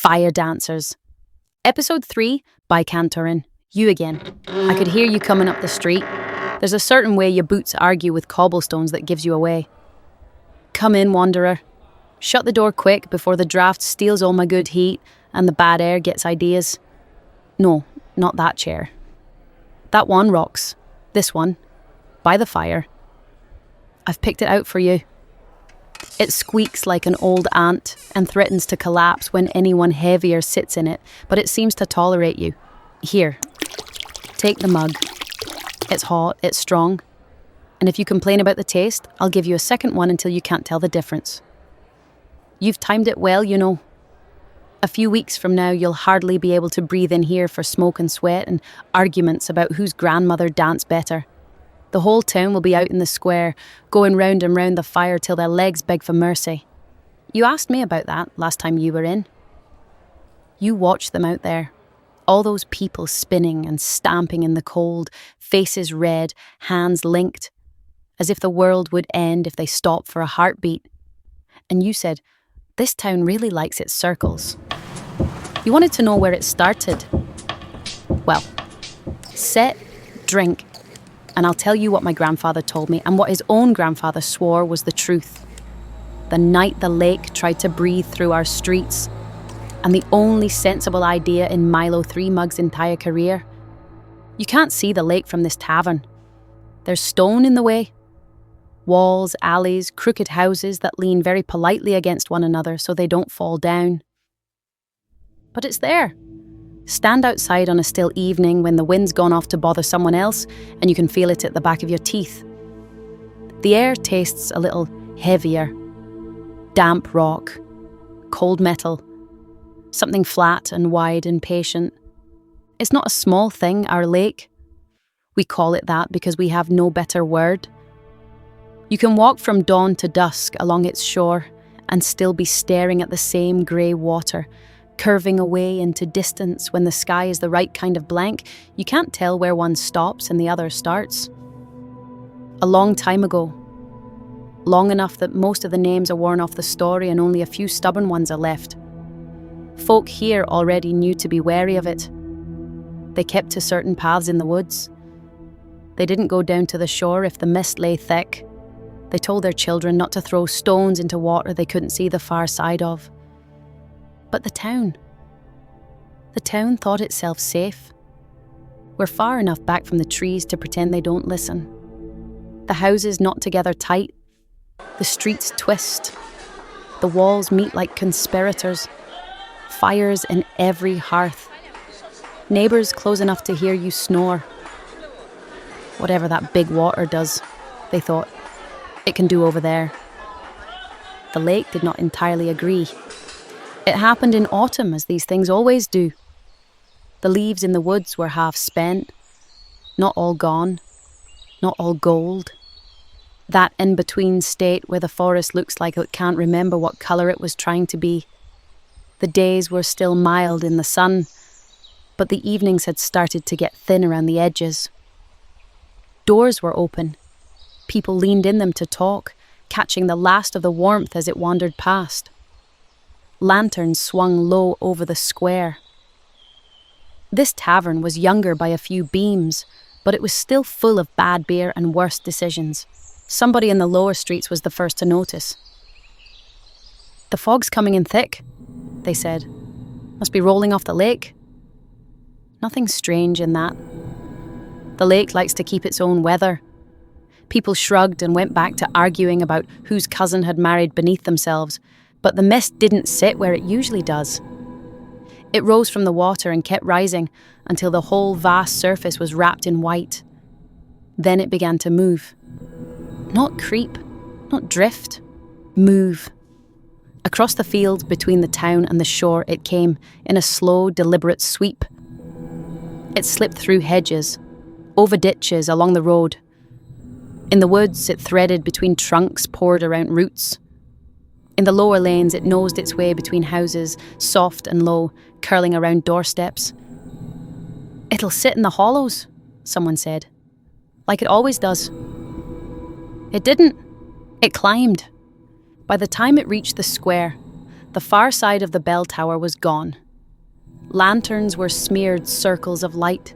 Fire Dancers. Episode 3 by Cantorin. You again. I could hear you coming up the street. There's a certain way your boots argue with cobblestones that gives you away. Come in, wanderer. Shut the door quick before the draft steals all my good heat and the bad air gets ideas. No, not that chair. That one rocks. This one. By the fire. I've picked it out for you. It squeaks like an old ant and threatens to collapse when anyone heavier sits in it, but it seems to tolerate you. Here, take the mug. It's hot, it's strong, and if you complain about the taste, I'll give you a second one until you can't tell the difference. You've timed it well, you know. A few weeks from now, you'll hardly be able to breathe in here for smoke and sweat and arguments about whose grandmother danced better. The whole town will be out in the square, going round and round the fire till their legs beg for mercy. You asked me about that last time you were in. You watched them out there. All those people spinning and stamping in the cold, faces red, hands linked, as if the world would end if they stopped for a heartbeat. And you said, this town really likes its circles. You wanted to know where it started. Well, sit, drink, and I'll tell you what my grandfather told me and what his own grandfather swore was the truth. The night the lake tried to breathe through our streets, and the only sensible idea in Milo 3 Mug's entire career. You can't see the lake from this tavern. There's stone in the way. Walls, alleys, crooked houses that lean very politely against one another so they don't fall down. But it's there. Stand outside on a still evening when the wind's gone off to bother someone else and you can feel it at the back of your teeth. The air tastes a little heavier. Damp rock, cold metal, something flat and wide and patient. It's not a small thing, our lake. We call it that because we have no better word. You can walk from dawn to dusk along its shore and still be staring at the same grey water, curving away into distance when the sky is the right kind of blank. You can't tell where one stops and the other starts. A long time ago. Long enough that most of the names are worn off the story and only a few stubborn ones are left. Folk here already knew to be wary of it. They kept to certain paths in the woods. They didn't go down to the shore if the mist lay thick. They told their children not to throw stones into water they couldn't see the far side of. But the town thought itself safe. We're far enough back from the trees to pretend they don't listen. The houses knot together tight. The streets twist. The walls meet like conspirators. Fires in every hearth. Neighbours close enough to hear you snore. Whatever that big water does, they thought, it can do over there. The lake did not entirely agree. It happened in autumn, as these things always do. The leaves in the woods were half spent, not all gone, not all gold. That in-between state where the forest looks like it can't remember what colour it was trying to be. The days were still mild in the sun, but the evenings had started to get thin around the edges. Doors were open. People leaned in them to talk, catching the last of the warmth as it wandered past. Lanterns swung low over the square. This tavern was younger by a few beams, but it was still full of bad beer and worse decisions. Somebody in the lower streets was the first to notice. The fog's coming in thick, they said. Must be rolling off the lake. Nothing strange in that. The lake likes to keep its own weather. People shrugged and went back to arguing about whose cousin had married beneath themselves, but the mist didn't sit where it usually does. It rose from the water and kept rising until the whole vast surface was wrapped in white. Then it began to move. Not creep, not drift, move. Across the field between the town and the shore it came in a slow, deliberate sweep. It slipped through hedges, over ditches along the road. In the woods it threaded between trunks poured around roots. In the lower lanes it nosed its way between houses, soft and low, curling around doorsteps. It'll sit in the hollows, someone said, like it always does. It didn't. It climbed. By the time it reached the square, the far side of the bell tower was gone. Lanterns were smeared circles of light.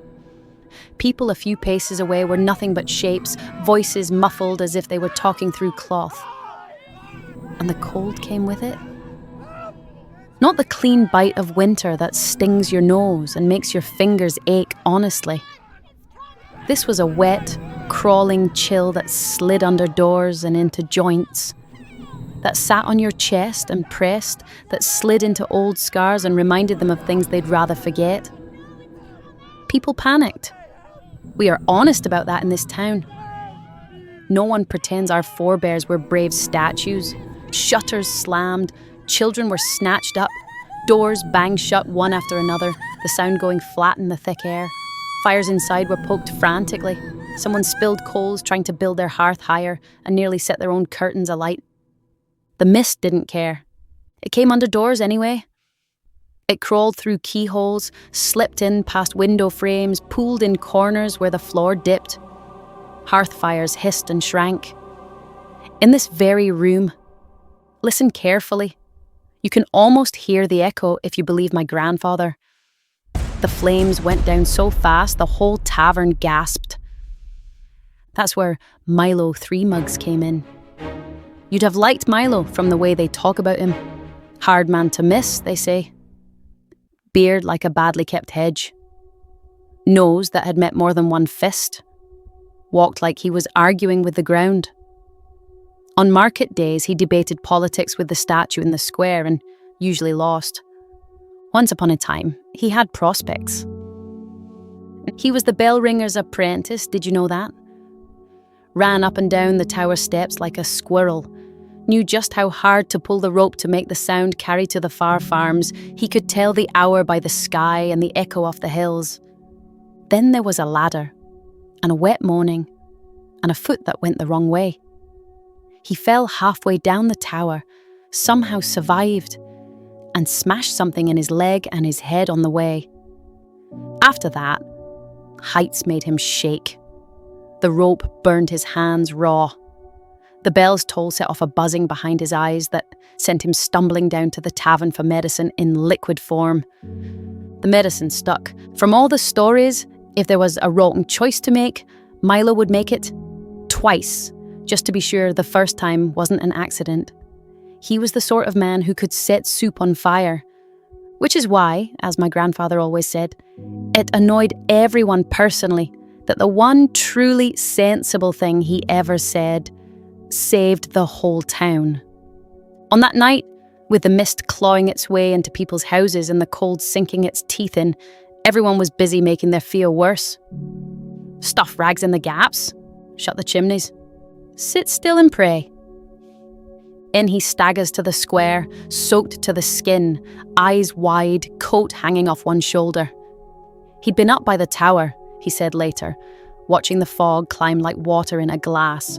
People a few paces away were nothing but shapes, voices muffled as if they were talking through cloth. And the cold came with it. Not the clean bite of winter that stings your nose and makes your fingers ache honestly. This was a wet, crawling chill that slid under doors and into joints, that sat on your chest and pressed, that slid into old scars and reminded them of things they'd rather forget. People panicked. We are honest about that in this town. No one pretends our forebears were brave statues. Shutters slammed, children were snatched up, doors banged shut one after another, the sound going flat in the thick air. Fires inside were poked frantically. Someone spilled coals trying to build their hearth higher and nearly set their own curtains alight. The mist didn't care. It came under doors anyway. It crawled through keyholes, slipped in past window frames, pooled in corners where the floor dipped. Hearth fires hissed and shrank. In this very room, listen carefully. You can almost hear the echo if you believe my grandfather. The flames went down so fast the whole tavern gasped. That's where Milo 3 Mugs came in. You'd have liked Milo from the way they talk about him. Hard man to miss, they say. Beard like a badly kept hedge. Nose that had met more than one fist. Walked like he was arguing with the ground. On market days, he debated politics with the statue in the square and usually lost. Once upon a time, he had prospects. He was the bell ringer's apprentice, did you know that? Ran up and down the tower steps like a squirrel. Knew just how hard to pull the rope to make the sound carry to the far farms. He could tell the hour by the sky and the echo off the hills. Then there was a ladder, and a wet morning, and a foot that went the wrong way. He fell halfway down the tower, somehow survived, and smashed something in his leg and his head on the way. After that, heights made him shake. The rope burned his hands raw. The bell's toll set off a buzzing behind his eyes that sent him stumbling down to the tavern for medicine in liquid form. The medicine stuck. From all the stories, if there was a rotten choice to make, Milo would make it twice, just to be sure the first time wasn't an accident. He was the sort of man who could set soup on fire, which is why, as my grandfather always said, it annoyed everyone personally that the one truly sensible thing he ever said saved the whole town. On that night, with the mist clawing its way into people's houses and the cold sinking its teeth in, everyone was busy making their fear worse. Stuff rags in the gaps, shut the chimneys, sit still and pray. In he staggers to the square, soaked to the skin, eyes wide, coat hanging off one shoulder. He'd been up by the tower, he said later, watching the fog climb like water in a glass.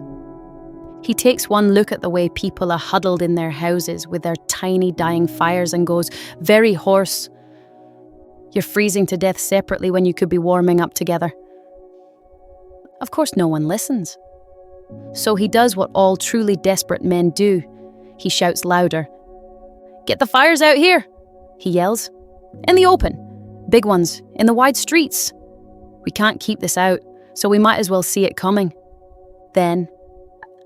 He takes one look at the way people are huddled in their houses with their tiny dying fires and goes, very hoarse, "You're freezing to death separately when you could be warming up together." Of course no one listens. So he does what all truly desperate men do. He shouts louder. "Get the fires out here," he yells. "In the open. Big ones, in the wide streets. We can't keep this out, so we might as well see it coming." Then,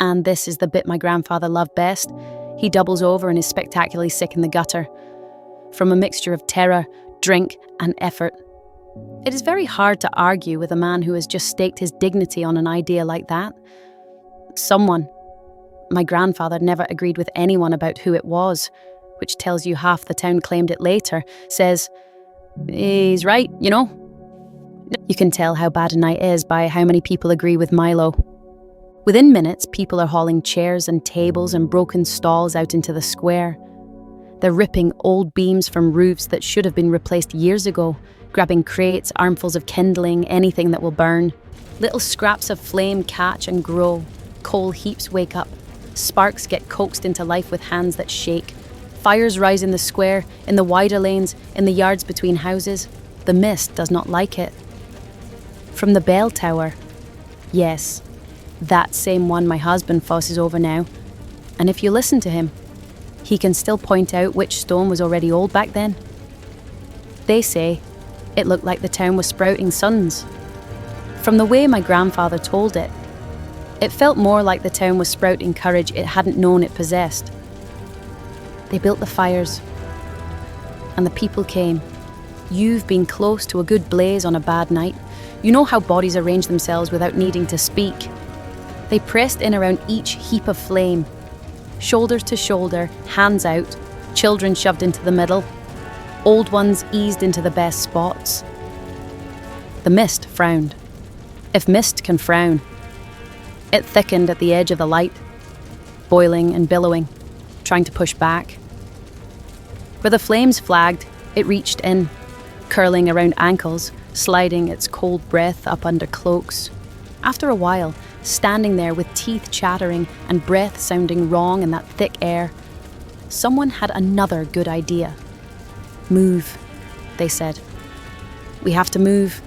and this is the bit my grandfather loved best, he doubles over and is spectacularly sick in the gutter. From a mixture of terror, drink, and effort. It is very hard to argue with a man who has just staked his dignity on an idea like that. Someone, my grandfather never agreed with anyone about who it was, which tells you half the town claimed it later, says, "He's right, you know." You can tell how bad a night is by how many people agree with Milo. Within minutes, people are hauling chairs and tables and broken stalls out into the square. They're ripping old beams from roofs that should have been replaced years ago, grabbing crates, armfuls of kindling, anything that will burn. Little scraps of flame catch and grow. Coal heaps wake up. Sparks get coaxed into life with hands that shake. Fires rise in the square, in the wider lanes, in the yards between houses. The mist does not like it. From the bell tower, yes, that same one my husband fusses over now, and if you listen to him, He can still point out which stone was already old back then. They say it looked like the town was sprouting suns. From the way my grandfather told it, it felt more like the town was sprouting courage it hadn't known it possessed. They built the fires, and the people came. You've been close to a good blaze on a bad night. You know how bodies arrange themselves without needing to speak. They pressed in around each heap of flame, shoulders to shoulder, hands out, children shoved into the middle, old ones eased into the best spots. The mist frowned. If mist can frown. It thickened at the edge of the light, boiling and billowing, trying to push back. Where the flames flagged, it reached in, curling around ankles, sliding its cold breath up under cloaks. After a while, standing there with teeth chattering and breath sounding wrong in that thick air, someone had another good idea. Move, they said. We have to move,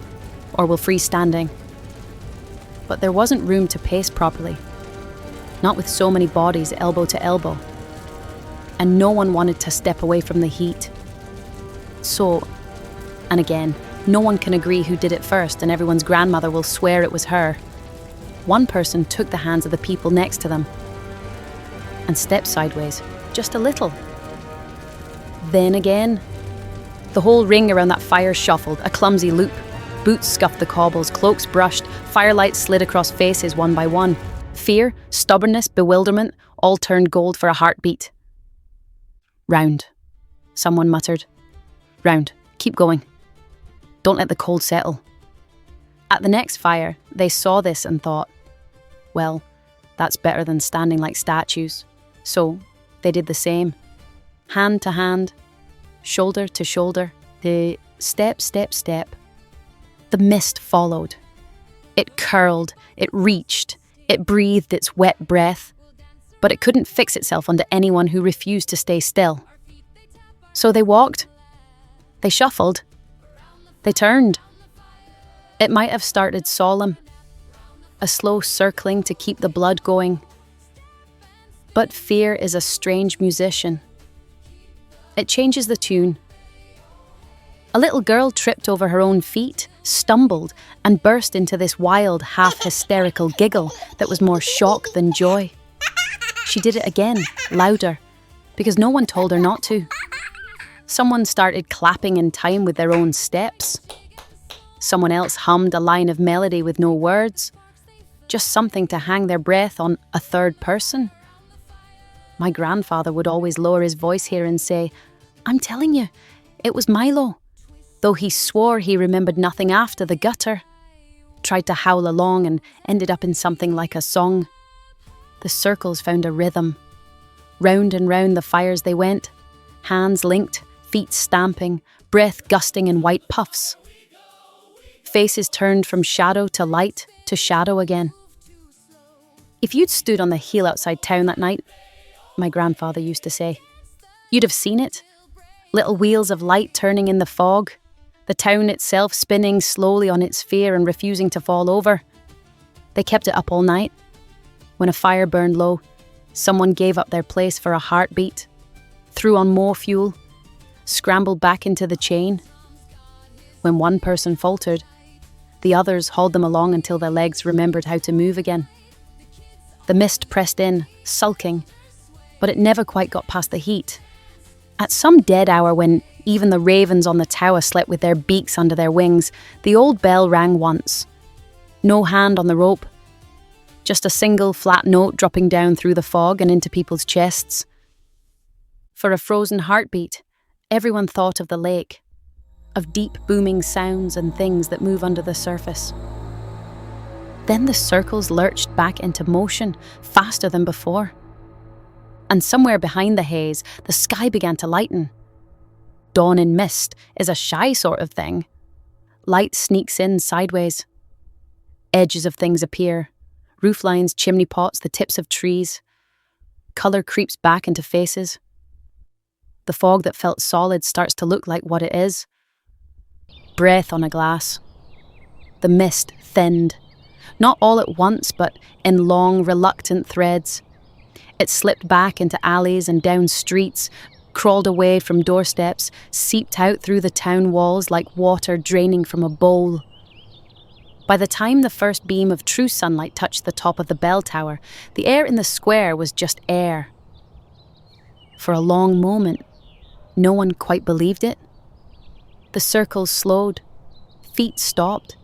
or we'll freeze standing. But there wasn't room to pace properly, not with so many bodies elbow to elbow. And no one wanted to step away from the heat. So, and again, no one can agree who did it first, and everyone's grandmother will swear it was her. One person took the hands of the people next to them and stepped sideways, just a little. Then again, the whole ring around that fire shuffled, a clumsy loop. Boots scuffed the cobbles, cloaks brushed, firelight slid across faces one by one. Fear, stubbornness, bewilderment, all turned gold for a heartbeat. Round, someone muttered. Round, keep going. Don't let the cold settle. At the next fire, they saw this and thought, well, that's better than standing like statues. So they did the same. Hand to hand, shoulder to shoulder, the step, step, step. The mist followed. It curled, it reached, it breathed its wet breath, but it couldn't fix itself onto anyone who refused to stay still. So they walked, they shuffled, they turned. It might have started solemn, a slow circling to keep the blood going. But fear is a strange musician. It changes the tune. A little girl tripped over her own feet, stumbled, and burst into this wild, half-hysterical giggle that was more shock than joy. She did it again, louder, because no one told her not to. Someone started clapping in time with their own steps. Someone else hummed a line of melody with no words, just something to hang their breath on a third person. My grandfather would always lower his voice here and say, I'm telling you, it was Milo, though he swore he remembered nothing after the gutter. Tried to howl along and ended up in something like a song. The circles found a rhythm. Round and round the fires they went, hands linked, feet stamping, breath gusting in white puffs. Faces turned from shadow to light to shadow again. If you'd stood on the hill outside town that night, my grandfather used to say, you'd have seen it. Little wheels of light turning in the fog, the town itself spinning slowly on its fear and refusing to fall over. They kept it up all night. When a fire burned low, someone gave up their place for a heartbeat, threw on more fuel, scrambled back into the chain. When one person faltered, the others hauled them along until their legs remembered how to move again. The mist pressed in, sulking, but it never quite got past the heat. At some dead hour when even the ravens on the tower slept with their beaks under their wings, the old bell rang once. No hand on the rope, just a single flat note dropping down through the fog and into people's chests. For a frozen heartbeat, everyone thought of the lake, of deep booming sounds and things that move under the surface. Then the circles lurched back into motion, faster than before. And somewhere behind the haze, the sky began to lighten. Dawn in mist is a shy sort of thing. Light sneaks in sideways. Edges of things appear. Rooflines, chimney pots, the tips of trees. Colour creeps back into faces. The fog that felt solid starts to look like what it is. Breath on a glass. The mist thinned. Not all at once, but in long, reluctant threads. It slipped back into alleys and down streets, crawled away from doorsteps, seeped out through the town walls like water draining from a bowl. By the time the first beam of true sunlight touched the top of the bell tower, the air in the square was just air. For a long moment, no one quite believed it. The circles slowed, feet stopped,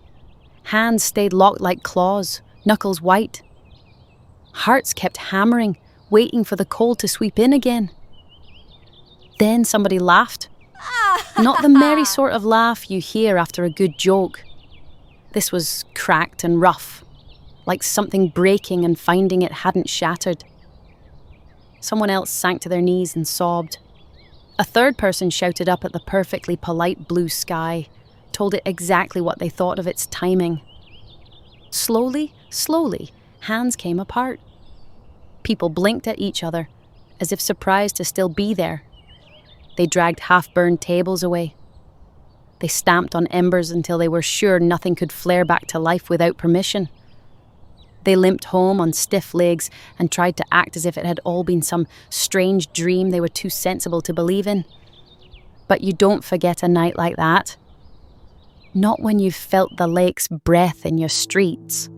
hands stayed locked like claws, knuckles white. Hearts kept hammering, waiting for the cold to sweep in again. Then somebody laughed. Not the merry sort of laugh you hear after a good joke. This was cracked and rough, like something breaking and finding it hadn't shattered. Someone else sank to their knees and sobbed. A third person shouted up at the perfectly polite blue sky, told it exactly what they thought of its timing. Slowly, hands came apart. People blinked at each other, as if surprised to still be there. They dragged half-burned tables away. They stamped on embers until they were sure nothing could flare back to life without permission. They limped home on stiff legs and tried to act as if it had all been some strange dream they were too sensible to believe in. But you don't forget a night like that. Not when you've felt the lake's breath in your streets.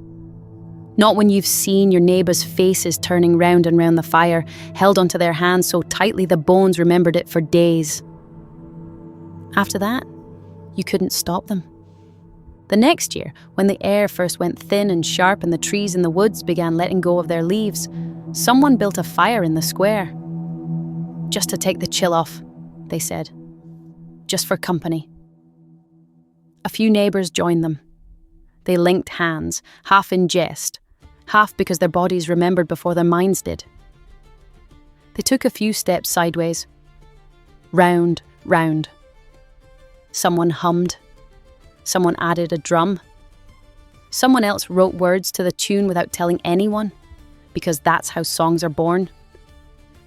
Not when you've seen your neighbours' faces turning round and round the fire, held onto their hands so tightly the bones remembered it for days. After that, you couldn't stop them. The next year, when the air first went thin and sharp and the trees in the woods began letting go of their leaves, someone built a fire in the square. Just to take the chill off, they said. Just for company. A few neighbours joined them. They linked hands, half in jest, half because their bodies remembered before their minds did. They took a few steps sideways. Round, round. Someone hummed. Someone added a drum. Someone else wrote words to the tune without telling anyone, because that's how songs are born.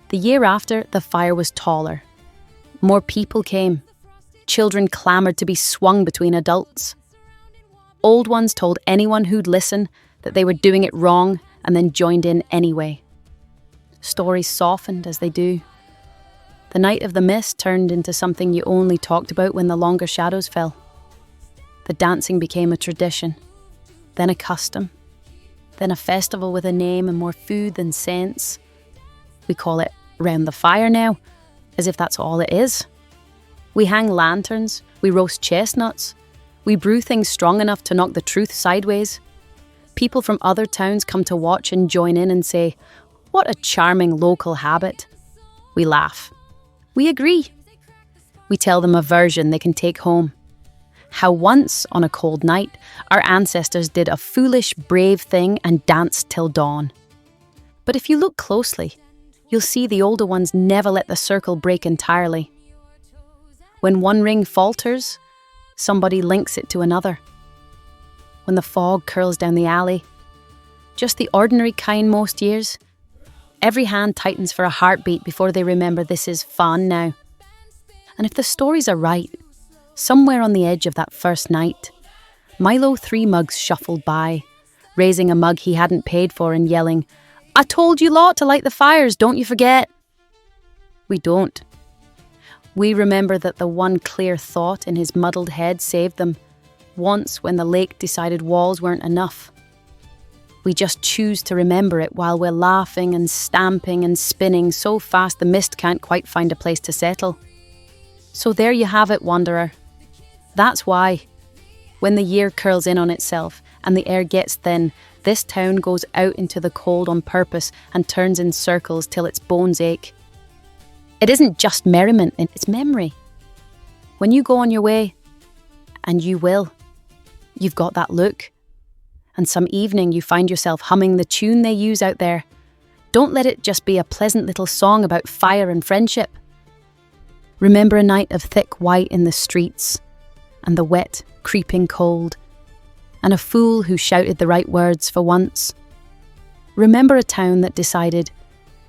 The year after, the fire was taller. More people came. Children clamoured to be swung between adults. Old ones told anyone who'd listen that they were doing it wrong and then joined in anyway. Stories softened as they do. The night of the mist turned into something you only talked about when the longer shadows fell. The dancing became a tradition, then a custom, then a festival with a name and more food than sense. We call it round the fire now, as if that's all it is. We hang lanterns, we roast chestnuts, we brew things strong enough to knock the truth sideways. People from other towns come to watch and join in and say, "What a charming local habit." We laugh. We agree. We tell them a version they can take home. How once, on a cold night, our ancestors did a foolish, brave thing and danced till dawn. But if you look closely, you'll see the older ones never let the circle break entirely. When one ring falters, somebody links it to another. When the fog curls down the alley, just the ordinary kind most years, every hand tightens for a heartbeat before they remember this is fun now. And if the stories are right, somewhere on the edge of that first night, Milo 3 mugs shuffled by, raising a mug he hadn't paid for and yelling, "I told you lot to light the fires, don't you forget." We don't. We remember that the one clear thought in his muddled head saved them, once when the lake decided walls weren't enough. We just choose to remember it while we're laughing and stamping and spinning so fast the mist can't quite find a place to settle. So there you have it, wanderer. That's why, when the year curls in on itself and the air gets thin, this town goes out into the cold on purpose and turns in circles till its bones ache. It isn't just merriment, it's memory. When you go on your way, and you will, you've got that look. And some evening you find yourself humming the tune they use out there. Don't let it just be a pleasant little song about fire and friendship. Remember a night of thick white in the streets, and the wet, creeping cold, and a fool who shouted the right words for once. Remember a town that decided,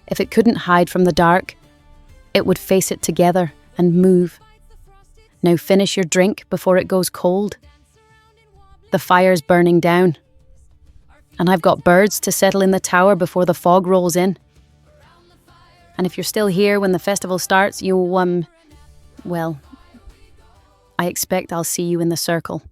if it couldn't hide from the dark, it would face it together and move. Now finish your drink before it goes cold. The fire's burning down, and I've got birds to settle in the tower before the fog rolls in. And if you're still here when the festival starts, well, I expect I'll see you in the circle.